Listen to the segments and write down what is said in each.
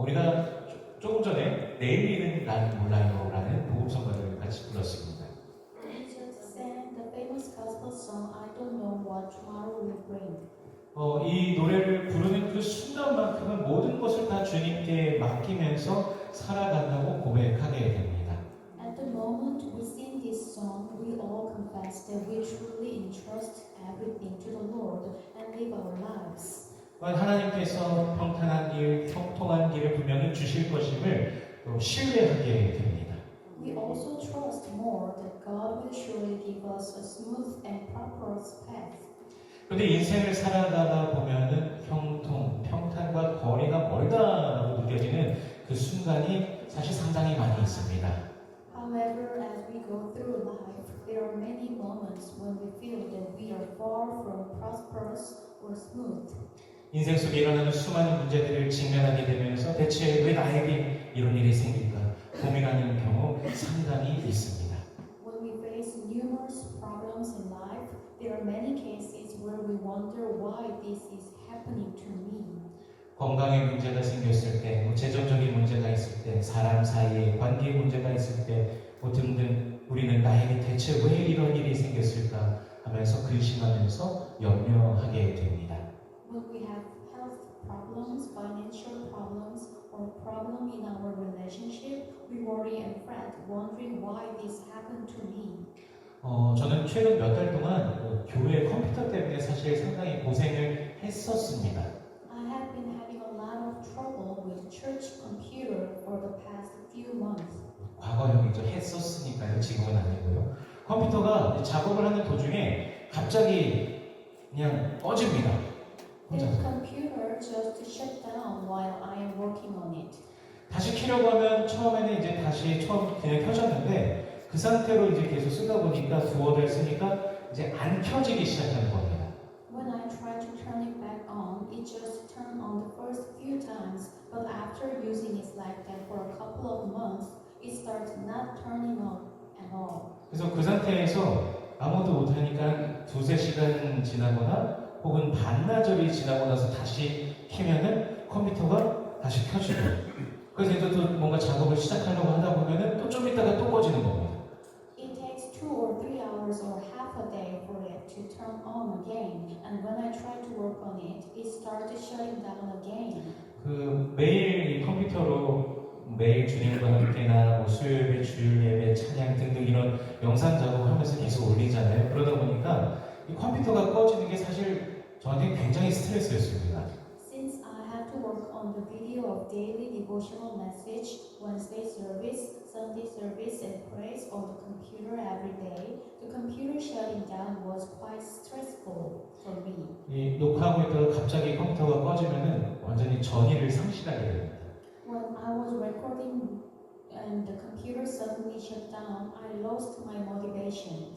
우리가 조금 전에 내일은 난 몰라요라는 복음성가를 같이 불렀습니다. We just sang the famous gospel song, I don't know what tomorrow will bring. 이 노래를 부르는 그 순간만큼은 모든 것을 다 주님께 맡기면서 살아간다고 고백하게 됩니다. At the moment we sing this song, we all confess that we truly entrust everything to the Lord and live our lives. 하나님께서 평탄한 길, 형통한 길을 분명히 주실 것임을 신뢰하게 됩니다. We also trust more that God will surely give us a smooth and prosperous path. 그런데 인생을 살아가다 보면은 형통, 평탄과 거리가 멀다라고 느껴지는 그 순간이 사실 상당히 많이 있습니다. However, as we go through life, there are many moments when we feel that we are far from prosperous or smooth. 인생 속에 일어나는 수많은 문제들을 직면하게 되면서 대체 왜 나에게 이런 일이 생길까 고민하는 경우 상당히 있습니다. When we face numerous problems in life, there are many cases where we wonder why this is happening to me. 건강에 문제가 생겼을 때, 재정적인 문제가 있을 때, 사람 사이에 관계 문제가 있을 때, 등등 우리는 나에게 대체 왜 이런 일이 생겼을까 하면서 근심하면서 염려하게 됩니다. When we have health problems, financial problems, or problem in our relationship, we worry and fret, wondering why this happened to me. 저는 최근 몇 달 동안 교회 컴퓨터 때문에 사실 상당히 고생을 했었습니다. I have been having a lot of trouble with church computer for the past few months. 과거형이죠. 했었으니까요. 지금은 아니고요. 컴퓨터가 작업을 하는 도중에 갑자기 그냥 꺼집니다. The 혼자서. computer just shut down while I am working on it. 다시 키려고 하면 처음에는 이제 다시 처음 그냥 켜졌는데 그 상태로 이제 계속 쓰다 보니까 두어 달 쓰니까 이제 안 켜지기 시작하는 겁니다. When I try to turn it back on, it just turned on the first few times, but after using it like that for a couple of months, it starts not turning on at all. 그래서 그 상태에서 아무도 못하니까 두세 시간 지나거나 혹은 반나절이 지나고 나서 다시 키면은 컴퓨터가 다시 켜지고 그래서 이제 또 뭔가 작업을 시작하려고 하다 보면은 또 좀 있다가 또 꺼지는 겁니다. It takes 2 or 3 hours or half a day for it to turn on again, and when I try to work on it, it starts shutting down again. 매일 이 컴퓨터로 매일 주님과 함께나 수요일 주일 예배 찬양 등등 이런 영상 작업을 하면서 계속 올리잖아요. 그러다 보니까 이 컴퓨터가 꺼지는 게 사실 저한테 굉장히 스트레스였습니다. Since I had to work on the video of daily devotional message, Wednesday service, Sunday service, and praise on the computer every day, the computer shutting down was quite stressful for me. 이 녹화하고 있다가 갑자기 컴퓨터가 꺼지면은 완전히 전의를 상실하게 됩니다. When I was recording and the computer suddenly shut down, I lost my motivation.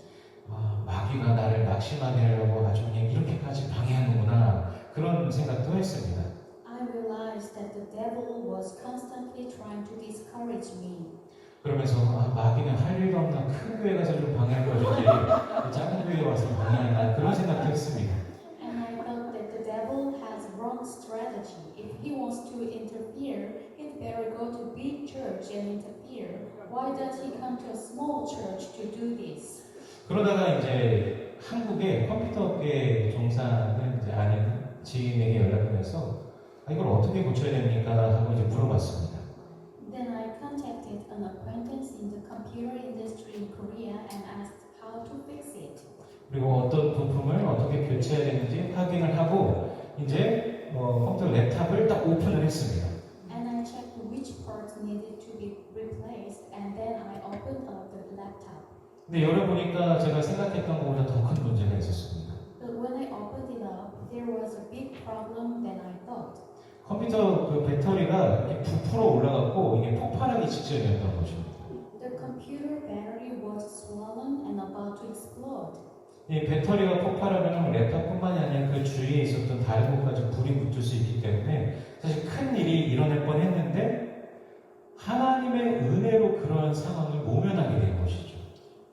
마귀가 나를 낙심하게 하려고 아주 그냥 이렇게까지 방해하는구나 그런 생각도 했습니다. I realized that the devil was constantly trying to discourage me. 그러면서 마귀는 할 일도 없나 큰 교회 가서 좀 방해할 거지 작은 교회에 와서 방해하나 그런 생각도 했습니다. And I thought that the devil has wrong strategy. If he wants to interfere, he'd better go to big church and interfere. Why does he come to a small church to do this? 그러다가 이제 한국의 컴퓨터 업계에 종사하는 이제 아는 지인에게 연락을 해서 이걸 어떻게 고쳐야 됩니까? 하고 이제 물어봤습니다. Then I contacted an acquaintance in the computer industry in Korea and asked how to fix it. 그리고 어떤 부품을 어떻게 교체해야 되는지 확인을 하고 이제 컴퓨터 랩탑을 딱 오픈을 했습니다. And I checked which parts needed to be replaced, and then I opened up the laptop. 근데 열어보니까 제가 생각했던 것보다 더 큰 문제가 있었습니다. But when I opened it up, there was a big problem than I thought. 컴퓨터 배터리가 이렇게 부풀어 올라갔고 이게 폭발하기 직전이었던 것입니다. The computer battery was swollen and about to explode. 이 배터리가 폭발하면 랩탑뿐만이 아니라 그 주위에 있었던 다른 곳까지 불이 붙을 수 있기 때문에 사실 큰 일이 일어날 뻔했는데 하나님의 은혜로 그런 상황을 모면하게 된 것이죠.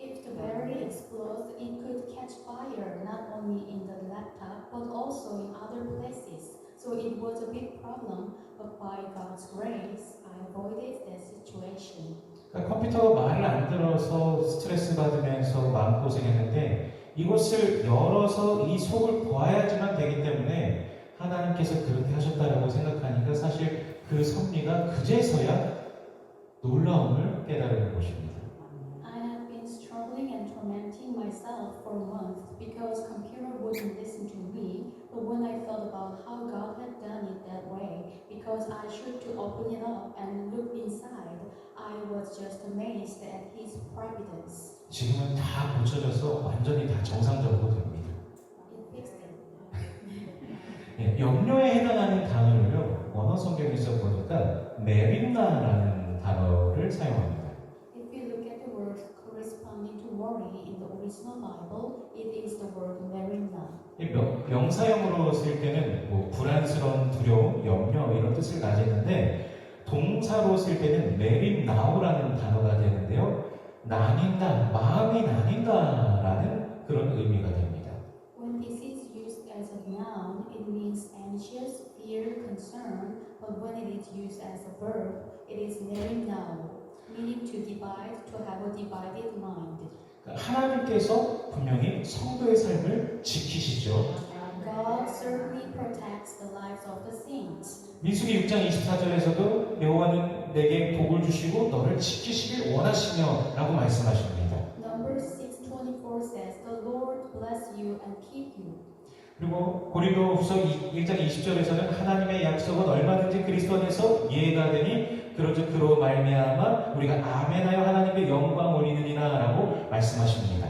If the battery explodes, it could catch fire not only in the laptop but also in other places. So it was a big problem, but by God's grace, I avoided that situation. 그러니까 컴퓨터가 말을 안 들어서 스트레스 받으면서 마음고생했는데 이것을 열어서 이 속을 보아야지만 되기 때문에 하나님께서 그렇게 하셨다라고 생각하니까 사실 그 섭리가 그제서야 놀라움을 깨달은 것입니다. I have been struggling and tormenting myself for months because computer wouldn't listen to me. But when I thought about how God had done it that way, because I should to open it up and look inside, I was just amazed at His providence. 지금은 다 고쳐져서 완전히 다 정상적으로 됩니다. It fixed it. 예, 염려에 해당하는 단어를요 원어 성경에서 보니까 메린나라는 단어를 사용합니다. If you look at the word corresponding to worry in the original Bible, it is the word merimna. 이 명사형으로 쓸 때는 뭐 불안스러운 두려움, 염려 이런 뜻을 가지는데 동사로 쓸 때는 메린나우라는 단어가 되는데요. 나뉜다, 마음이 나뉜다라는 그런 의미가 됩니다. When this is used as a noun, it means anxious, fear, concern. But when it is used as a verb, it is merimnao, meaning to divide, to have a divided mind. 하나님께서 분명히 성도의 삶을 지키시죠. God certainly protects the lives of the saints. 민수기 6장 24절에서도 여호와는 내게 복을 주시고 너를 지키시길 원하시며 라고 말씀하십니다. Numbers 6:24 says, "The Lord bless you and keep you." 그리고 고린도후서 1장 20절에서는 하나님의 약속은 얼마든지 그리스도 안에서 이해가 되니 그로 말미암아 우리가 아멘하여 하나님께 영광 올리느니라라고 말씀하십니다.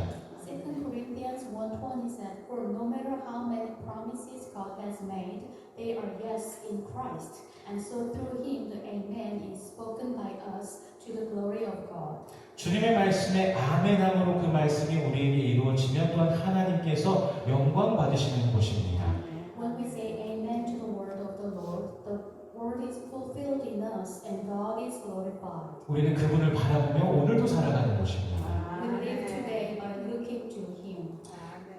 2 Corinthians 1:20 said, "For no matter how many promises God has made, they are yes in Christ, and so through Him the Amen is spoken by us to the glory of God." 주님의 말씀에 아멘함으로 그 말씀이 우리에게 이루어지면 또한 하나님께서 영광 받으시는 것입니다. When we say Amen to the word of the word is fulfilled in us, and God is glorified. 우리는 그분을 바라보며 오늘도 살아가는 것입니다. We live today by looking to Him.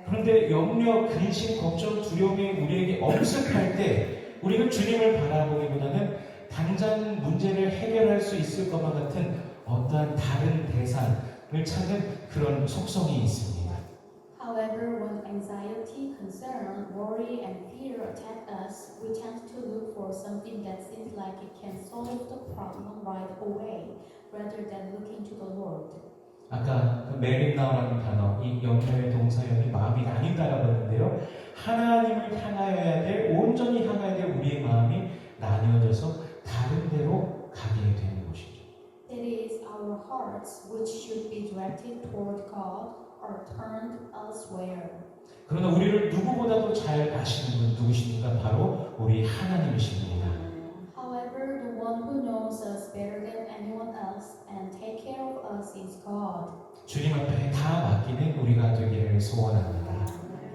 그런데 염려, 근심, 걱정, 두려움이 우리에게 엄습할 때 우리는 주님을 바라보기보다는 당장 문제를 해결할 수 있을 것만 같은 어떠한 다른 대상을 찾는 그런 속성이 있습니다. However, when anxiety, concern, worry, and fear attack us, we tend to look for something that seems like it can solve the problem right away, rather than looking to the Lord. 아까 그 메린나우라는 단어, 이 염려의 동사형이 마음이 나뉜다라고 했는데요. 하나님을 향하여야 될, 온전히 향하여야 될 우리의 마음이 나뉘어져서 다른 데로 가게 되는 것이죠. That is, our hearts, which should be directed toward God, are turned elsewhere. 그러나 우리를 누구보다도 잘 아시는 분 누구십니까? 바로 우리 하나님이십니다. However, the one who knows us better than anyone else and take care of us is God. 주님 앞에 다 맡기는 우리가 되기를 소원합니다.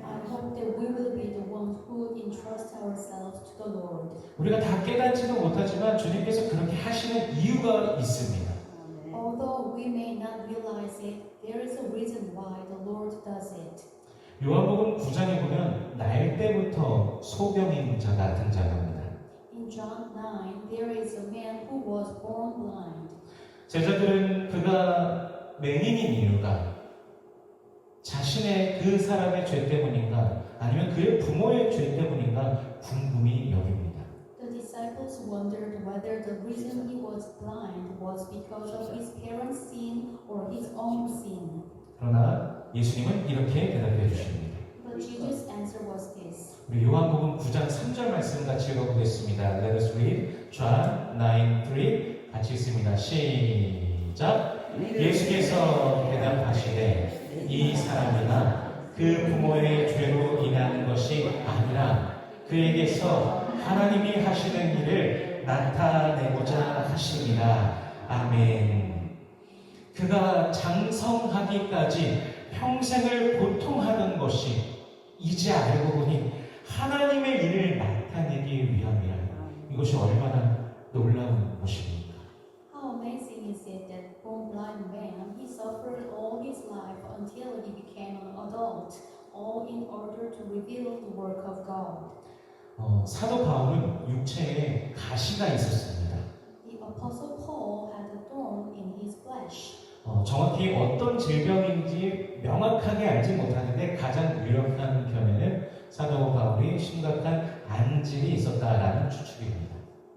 I hope that we will be the ones who entrust ourselves to the Lord. 우리가 다 깨닫지도 못하지만 주님께서 그렇게 하시는 이유가 있습니다. Although we may not realize it, there is a reason why the Lord does it. 요한복음 9장에 보면 날 때부터 소병인 자가 등장합니다. In John 9, there is a man who was born blind. 제자들은 그가 맹인인 이유가 자신의 그 사람의 죄 때문인가 아니면 그의 부모의 죄 때문인가 궁금히 여깁니다. The disciples wondered whether the reason he was blind was because of his parents' sin or his own sin. 그러나 예수님은 이렇게 대답해 주십니다. But Jesus' answer was this. 우리 요한복음 9장 3절 말씀 같이 읽어보겠습니다. Let us read John 9:3 같이 읽습니다. 시작. 예수께서 대답하시되 이 사람이나 그 부모의 죄로 인한 것이 아니라 그에게서 하나님이 하시는 일을 나타내고자 하심이라. 아멘. 그가 장성하기까지 평생을 고통하는 것이 이제 알고 보니 하나님의 일을 나타내기 위함이라. 이것이 얼마나 놀라운 것입니까? How amazing is it that born blind man, he suffered all his life until he became an adult, all in order to reveal the work of God. 사도 바울은 육체에 가시가 있었습니다. The Apostle Paul had a thorn in his flesh. 정확히 어떤 질병인지 명확하게 알지 못하는데 가장 유력한 견해는 사도 바울이 심각한 안질이 있었다라는 추측입니다.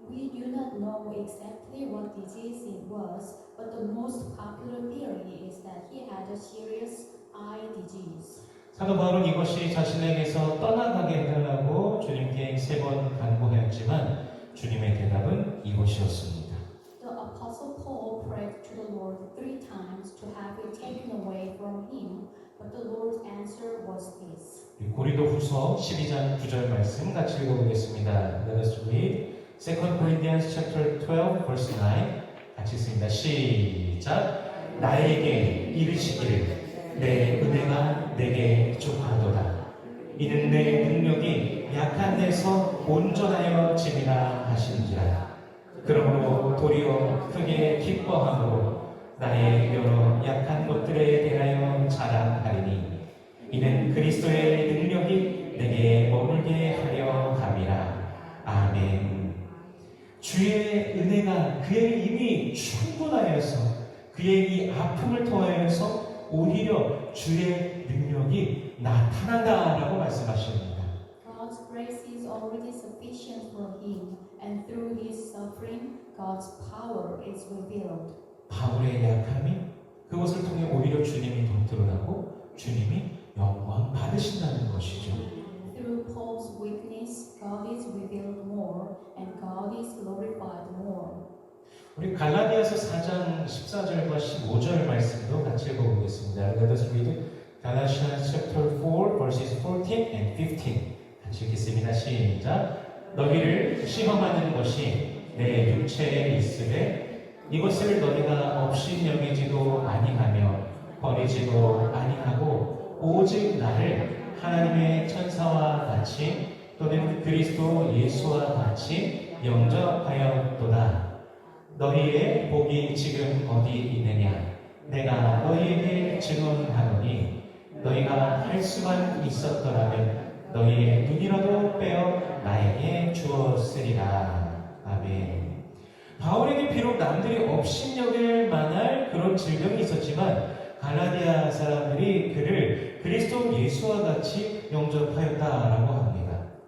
We do not know exactly what disease it was, but the most popular theory is that he had a serious eye disease. 사도 바울은 이것이 자신에게서 떠나가게 해달라고 주님께 3번 간구하였지만 주님의 대답은 이것이었습니다. The Apostle Paul prayed to the Lord 3 times to have it taken away from him, but the Lord's answer was this. 고린도후서 12장 9절 말씀 같이 읽어보겠습니다. Let us read 2 Corinthians chapter 12 verse 9 같이 읽습니다. 시작. 나에게 이르시기를 내 은혜가 내게 족하도다. 이는 내 능력이 약한 데서 온전하여 짐이라 하시니라. 그러므로 도리어 크게 기뻐함으로 나의 여러 약한 것들에 대하여 자랑하리니 이는 그리스도의 능력이 내게 머물게 하려 함이라. 아멘. 주의 은혜가 그에게 이미 충분하여서 그의 이 아픔을 통하여서 오히려 주의 능력이 나타난다라고 말씀하십니다. God's grace is already sufficient for him, and through his suffering, God's power is revealed. 바울의 약함이 그것을 통해 오히려 주님이 더 드러나고 주님이 영광 받으신다는 것이죠. Through Paul's weakness, God is revealed more, and God is glorified more. 우리 갈라디아서 4장 14절과 15절 말씀도 같이 읽어보겠습니다. Let us read Galatians chapter 4 verses 14 and 15 같이 읽겠습니다. 시작. 너희를 시험하는 것이 내 육체에 있으되 이것을 너희가 없이 여기지도 아니하며 버리지도 아니하고 오직 나를 하나님의 천사와 같이 또는 그리스도 예수와 같이 영접하였도다. 너희의 복이 지금 어디 있느냐? 내가 너희에게 증언하노니 너희가 할 수만 있었더라면 너희의 눈이라도 빼어 나에게 주었으리라. 아멘. 바울에게 비록 남들이 업신여길 만할 그런 질병이 있었지만 갈라디아 사람들이 그를 그리스도 예수와 같이 영접하였다라고 합니다.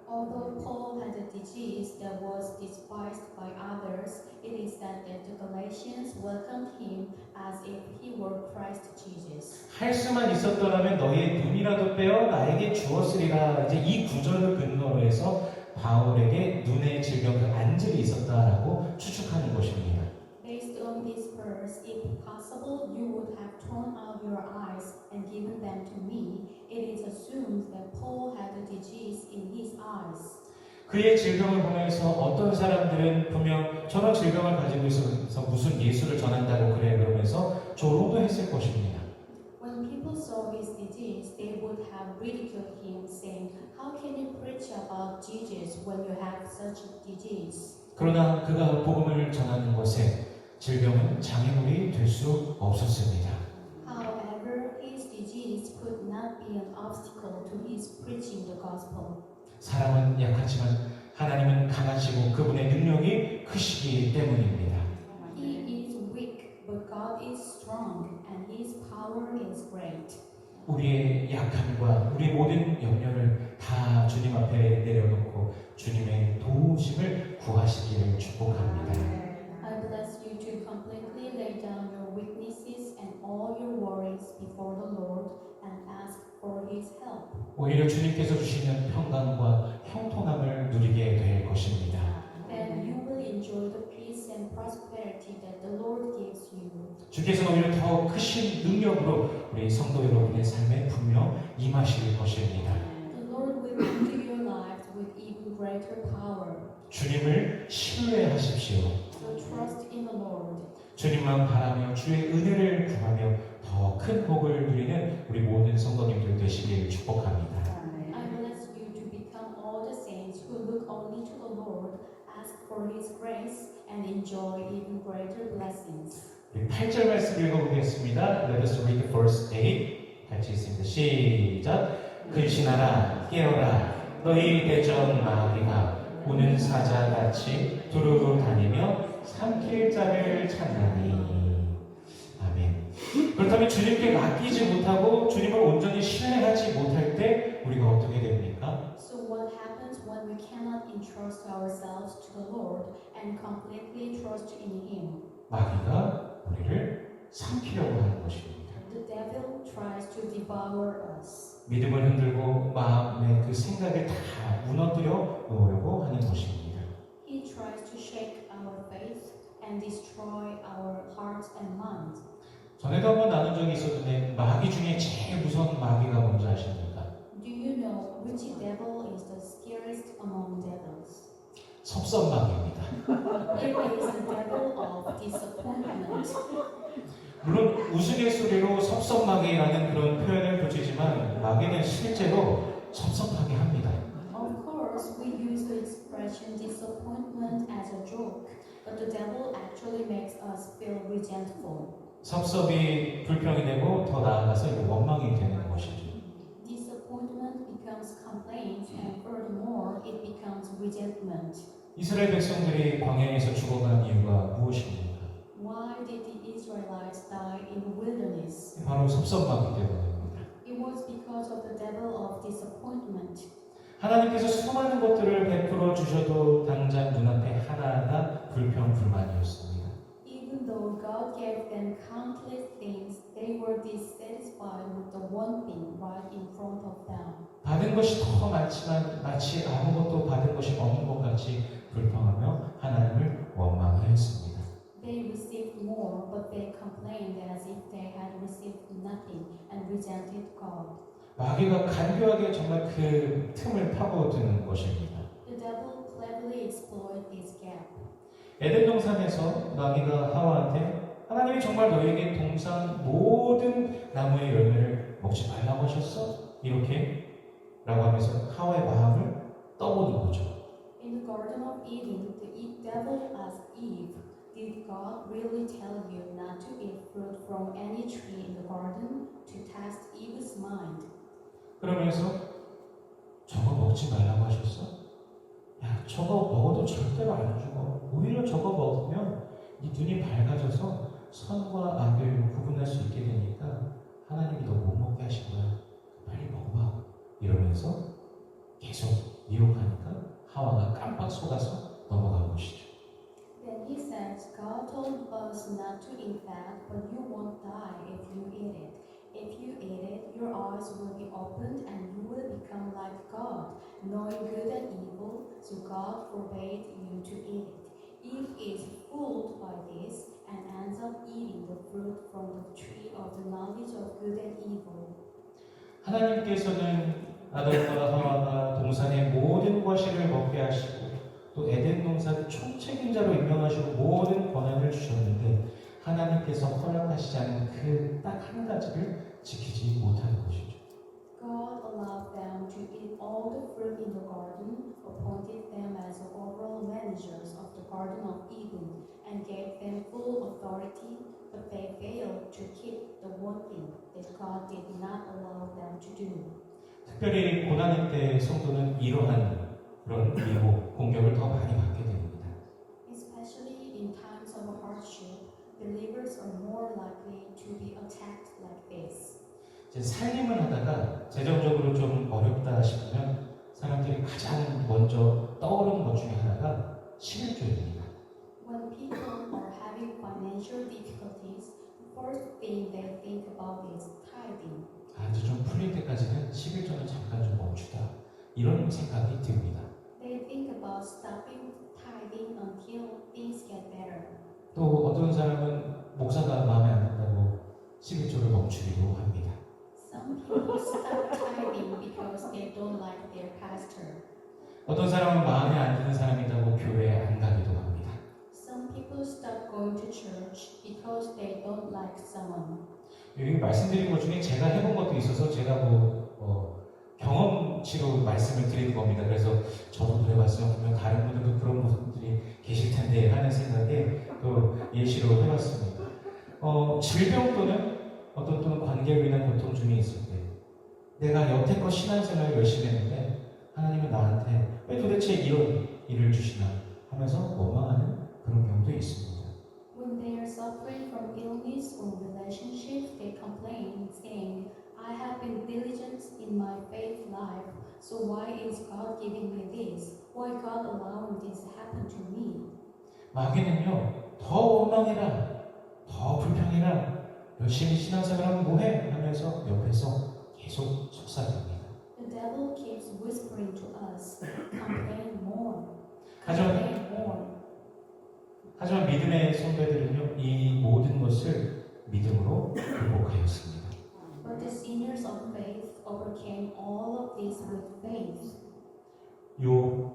Although Paul had a disease that was despised by others, it is that the Galatians welcomed him as if he were Christ Jesus. 할 수만 있었더라면 너희의 눈이라도 빼어 나에게 주었으리라. 이제 이 구절을 근거로 해서 바울에게 눈의 질병, 그 안질이 있었다라고 추측하는 것입니다. Based on this verse, if possible, you would have torn out your eyes and given them to me. It is assumed that Paul had a disease in his eyes. 그의 질병을 보면서 어떤 사람들은 분명 저런 질병을 가지고 있어서 무슨 예수를 전한다고 그래 그러면서 조롱도 했을 것입니다. When people saw his disease, they would have ridiculed him, saying, "How can you preach about Jesus when you have such a disease?" 그러나 그가 복음을 전하는 것에 질병은 장애물이 될 수 없었습니다. However, his disease could not be an obstacle to his preaching the gospel. 사람은 약하지만 하나님은 강하시고 그분의 능력이 크시기 때문입니다. He is weak, but God is strong, and his power is great. 우리의 약함과 우리 모든 염려를 다 주님 앞에 내려놓고 주님의 도우심을 구하시기를 축복합니다. I bless you to completely lay down your weaknesses and all your worries before the Lord and ask for his help. 오히려 주님께서 주시는 평강과 형통함을 누리게 될 것입니다. Then you will enjoy the peace and prosperity that the Lord gives you. 주께서 오히려 더 크신 능력으로 우리 성도 여러분의 삶에 분명 임하실 것입니다. The Lord will come to your lives with even greater power. 주님을 신뢰하십시오. So trust in the Lord. 주님만 바라며 주의 은혜를 구하며 더 큰 복을 누리는 우리 모든 성도님들 되시길 축복합니다. I bless you to become all the saints who look only to the Lord, ask for his grace, and enjoy even greater blessings. 8절 말씀 읽어보겠습니다. Let us read verse 8. 같이 있습니다. 시작. 근신하라 깨어라 너희 대적 마귀가 우는 사자같이 두루루 다니며 삼킬 자를 찾나니. 아멘. 그렇다면 주님께 맡기지 못하고 주님을 온전히 신뢰하지 못할 때 우리가 어떻게 됩니까? So what happens when we cannot entrust ourselves to the Lord and completely trust in Him? 마귀가 우리를 삼키려고 하는 것입니다. The devil tries to devour us. 믿음을 흔들고 마음의 그 생각을 다 무너뜨려 놓으려고 하는 것입니다. He tries to shake our faith and destroy our hearts and minds. 전에도 한번 나눈 적이 있었는데 마귀 중에 제일 무서운 마귀가 뭔지 아십니까? Do you know which devil is the scariest among devils? 섭섭마귀입니다. It is the devil of disappointment. 물론 우스갯소리로 섭섭마귀라는 그런 표현을 붙이지만 마귀는 실제로 섭섭하게 합니다. Of course, we use the expression disappointment as a joke, but the devil actually makes us feel resentful. 섭섭이 불평이 되고 더 나아가서 이제 원망이 되는 것이죠. Disappointment becomes complaint, and furthermore, it becomes resentment. 이스라엘 백성들이 광야에서 죽어간 이유가 무엇입니까? Why did the Israelites die in the wilderness? 바로 섭섭마귀 때문입니다. It was because of the devil of disappointment. 하나님께서 수많은 것들을 베풀어 주셔도 당장 눈앞에 하나하나 불평 불만이었습니다. Even though God gave them countless things, they were dissatisfied with the one thing right in front of them. 받은 것이 더 많지만 마치 아무것도 받은 것이 없는 것 같이 불평하며 하나님을 원망하였습니다. They received more, but they complained as if they had received nothing and resented God. 마귀가 간교하게 정말 그 틈을 파고드는 것입니다. The devil cleverly exploited this gap. 에덴 동산에서 마귀가 하와한테 하나님이 정말 너에게 동산 모든 나무의 열매를 먹지 말라고 하셨어? 이렇게 라고 하면서 하와의 마음을 떠보는 거죠. In the Garden of Eden, the devil asked Eve, "Did God really tell you not to eat fruit from any tree in the garden?" to test Eve's mind. 그러면서 저거 먹지 말라고 하셨어? 야, 저거 먹어도 절대로 안 죽어. 오히려 저거 먹으면 네 눈이 밝아져서 선과 악을 구분할 수 있게 되니까 하나님이 너 못 먹게 하신 거야. 빨리 먹어봐. 이러면서 계속 유혹하니까 하와가 깜빡 속아서 넘어간 것이죠. Then he says, "God told us not to eat that, but you won't die if you eat it. If you eat it, your eyes will be opened and you will become like God, knowing good and evil, so God forbade you to eat it." Eve is fooled by this and ends up eating the fruit from the tree of the knowledge of good and evil. 하나님께서는 아담과 하와가 동산의 모든 과실을 먹게 하시고 또 에덴 동산 총책임자로 임명하시고 모든 권한을 주셨는데 하나님께서 허락하시지 않은 그 딱 한 가지를 지키지 못하는 것이죠. God allowed them to eat all the fruit in the garden, appointed them as overall managers of the Garden of Eden, and gave them full authority, but they failed to keep the one thing that God did not allow them to do. 특별히 고난의 때 성도는 이러한 그런 미혹, 공격을 더 많이 받게 됩니다. Especially in times of hardship, believers are more likely to be attacked like this. 이제 살림을 하다가 재정적으로 좀 어렵다 싶으면 사람들이 가장 먼저 떠오르는 것 중에 하나가 11조입니다. When people are having financial difficulties, the first thing they think about is tithing. 아, 이제 좀 풀릴 때까지는 11조는 잠깐 좀 멈추다. 이런 생각이 듭니다. They think about stopping tithing until things get better. 또 어떤 사람은 목사가 마음에 안 든다고 11조를 멈추기도 합니다. Some people stop tithing because they don't like their pastor. 어떤 사람은 마음에 안 드는 사람이라고 교회에 안 가기도 합니다. Some people stop going to church because they don't like someone. 여기 말씀드린 것 중에 제가 해본 것도 있어서 제가 경험치로 말씀을 드리는 겁니다. 그래서 저도 그래봤으면 분명 다른 분들도 그런 분들이 계실 텐데 하는 생각에 또 예시로 해봤습니다. 질병 또는 또는 관계로 인한 고통 중에 있을 때 내가 여태껏 신앙생활을 열심히 했는데 하나님은 나한테 왜 도대체 이런 일을 주시나 하면서 원망하는 그런 경우도 있습니다. When they are suffering from illness or relationships, they complain, saying, I have been diligent in my faith life, so why is God giving me this? Why God allowing this happen to me? 마귀는요, 더 원망해라, 더 불평해라, 열심히 신앙생활하면 뭐해? 하면서 옆에서 계속 속삭입니다. The devil keeps whispering to us, complain more, 하지만, complain more. 하지만 믿음의 성도들은요, 이 모든 것을 믿음으로 극복하였습니다. But the sinners of faith overcame all of this with faith. 요,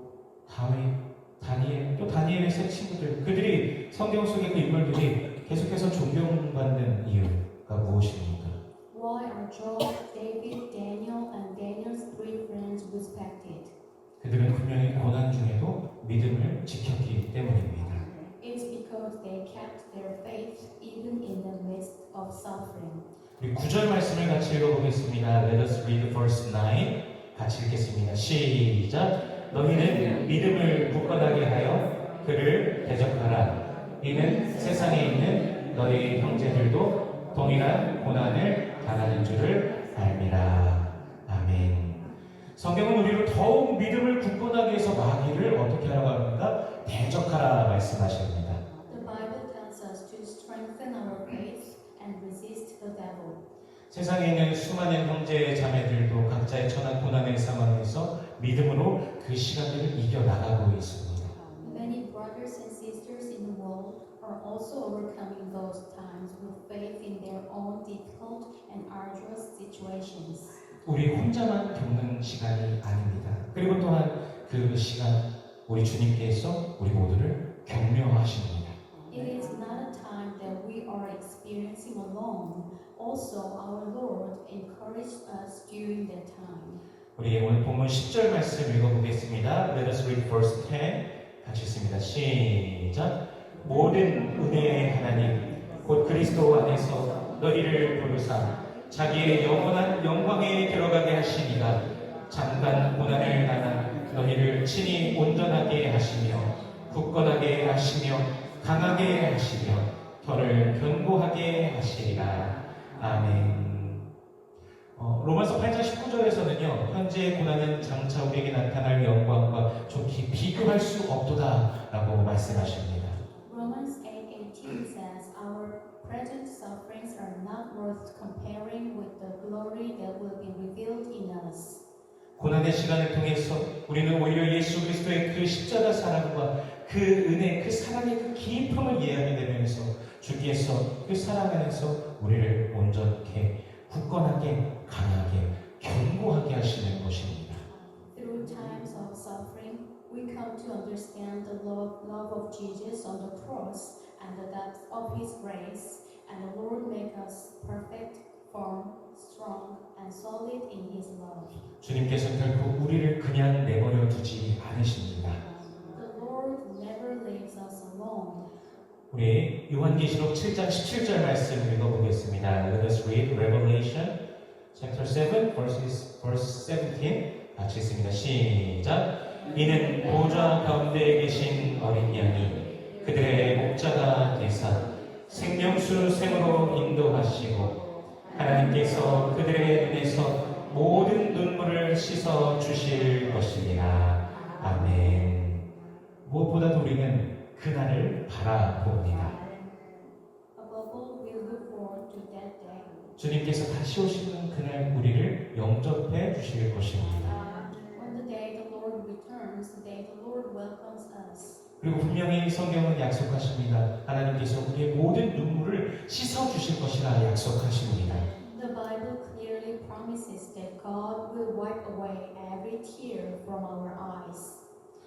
다윗, 다니엘, 또 다니엘의 세 친구들, 그들이 성경 속의 그 인물들이 계속해서 존경받는 이유가 무엇입니까? Why are Job, David, Daniel, and Daniel's three friends respected? 그들은 분명히 고난 중에도 믿음을 지켰기 때문입니다. It's because they kept their faith even in the midst of suffering. 우리 9절 말씀을 같이 읽어보겠습니다. Let us read verse 9. 같이 읽겠습니다. 시작. 너희는 믿음을 굳건하게 하여 그를 대적하라. 이는 세상에 있는 너희 형제들도 동일한 고난을 당하는 줄을 알미라. 아멘. 성경은 우리를 더욱 믿음을 굳건하게 해서 마귀를 어떻게 하라고 합니까? 대적하라 말씀하십니다. The Bible tells us to strengthen our faith and resist the devil. 세상에 있는 수많은 형제 자매들도 각자의 처한 고난의 상황에서 믿음으로 그 시간들을 이겨나가고 있습니다. Many brothers and sisters in the world are also overcoming those times with faith in their own difficult and arduous situations. 우리 혼자만 겪는 시간이 아닙니다. 그리고 또한 그 시간 우리 주님께서 우리 모두를 격려하십니다. It is not a time that we are experiencing alone. Also, our Lord encouraged us during that time. 우리 오늘 본문 10절 말씀 읽어보겠습니다. Let us read verse 10. 같이 읽습니다. 시작. 모든 은혜의 하나님 곧 그리스도 안에서 너희를 부르사 자기의 영원한 영광에 들어가게 하시니가 잠깐 고난을 당한 너희를 친히 온전하게 하시며 굳건하게 하시며 강하게 하시며 혀를 견고하게 하시리라. 아멘. 로마서 8장 19절에서는요, 현재의 고난은 장차 우리에게 나타날 영광과 좋게 비교할 수 없도다라고 말씀하십니다. Romans 8:18 says, Our present sufferings are not worth comparing with the glory that will be revealed in us. 고난의 시간을 통해서 우리는 오히려 예수 그리스도의 그 십자가 사랑과 그 은혜, 그 사랑의 그 깊음을 이해하게 되면서 주께서 그 사랑 안에서 우리를 온전케, 굳건하게, 강하게, 견고하게 하시는 것입니다. Through times of suffering, we come to understand the love of Jesus on the cross and the depth of His grace, and the Lord make us perfect, firm, strong, and solid in His love. 주님께서는 결코 우리를 그냥 내버려 두지 않으십니다. The Lord never leaves us alone. 우리 요한계시록 7장 17절 말씀 읽어보겠습니다. Let us read Revelation chapter 7 verse 17 같이 읽습니다. 시작. 이는 보좌 가운데 계신 어린 양이 그들의 목자가 되사 생명수 샘으로 인도하시고 하나님께서 그들의 눈에서 모든 눈물을 씻어 주실 것이니라. 아멘. 무엇보다도 우리는 그날을 바라봅니다. Above all, we look forward to that day. 주님께서 다시 오시는 그날 우리를 영접해 주실 것입니다. When the day the Lord returns, the day the Lord welcomes us. 그리고 분명히 성경은 약속하십니다. 하나님께서 우리의 모든 눈물을 씻어 주실 것이라 약속하십니다. The Bible clearly promises that God will wipe away every tear from our eyes.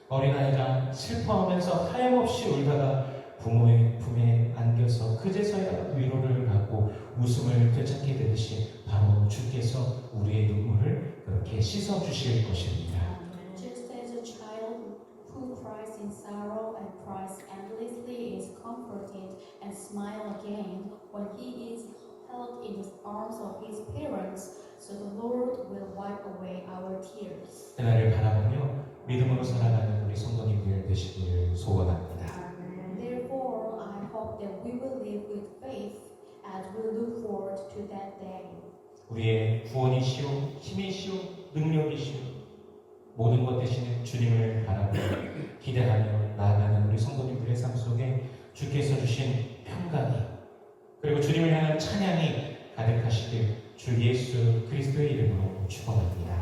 어린아이가 슬퍼하면서 하염없이 울다가 부모의 품에 안겨서 그제서야 위로를 받고 웃음을 되찾게 되듯이 바로 주께서 우리의 눈물을 그렇게 씻어 주실 것입니다. Just as a child who cries in sorrow and cries endlessly is comforted and smiles again when he is held in the arms of his parents, so the Lord will wipe away our tears. 그날을 바라보며 that we will live with faith as we look forward to that day. 우리의 구원이시오, 힘이시오, 능력이시오, 모든 것 되시는 주님을 바라고 기대하며 나아가는 우리 성도님들의 삶 속에 주께서 주신 평강이 그리고 주님을 향한 찬양이 가득하시길 주 예수 그리스도의 이름으로 축원합니다.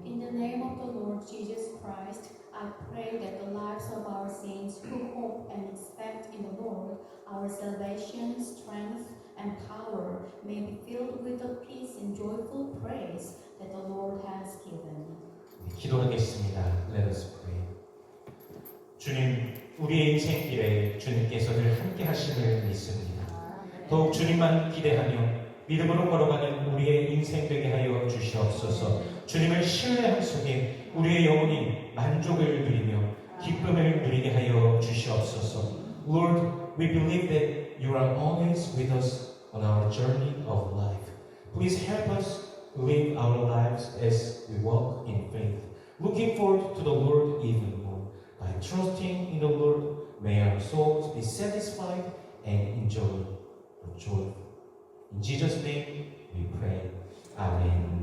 In the name of the Lord Jesus Christ, I pray that the lives of our saints who hope and expect in the Lord, our salvation, strength, and power may be filled with the peace and joyful praise that the Lord has given. 기도하겠습니다. Let us pray. 주님, 우리의 인생길에 주님께서 늘 함께 하심을 믿습니다. 더욱 주님만 기대하며 믿음으로 걸어가는 우리의 인생 되게 하여 주시옵소서. 주님을 신뢰함 속에 우리의 영혼이 만족을 누리며 기쁨을 누리게 하여 주시옵소서. Lord, we believe that you are always with us on our journey of life. Please help us live our lives as we walk in faith, looking forward to the Lord even more. By trusting in the Lord, may our souls be satisfied and enjoy the joy. In Jesus' name we pray. Amen.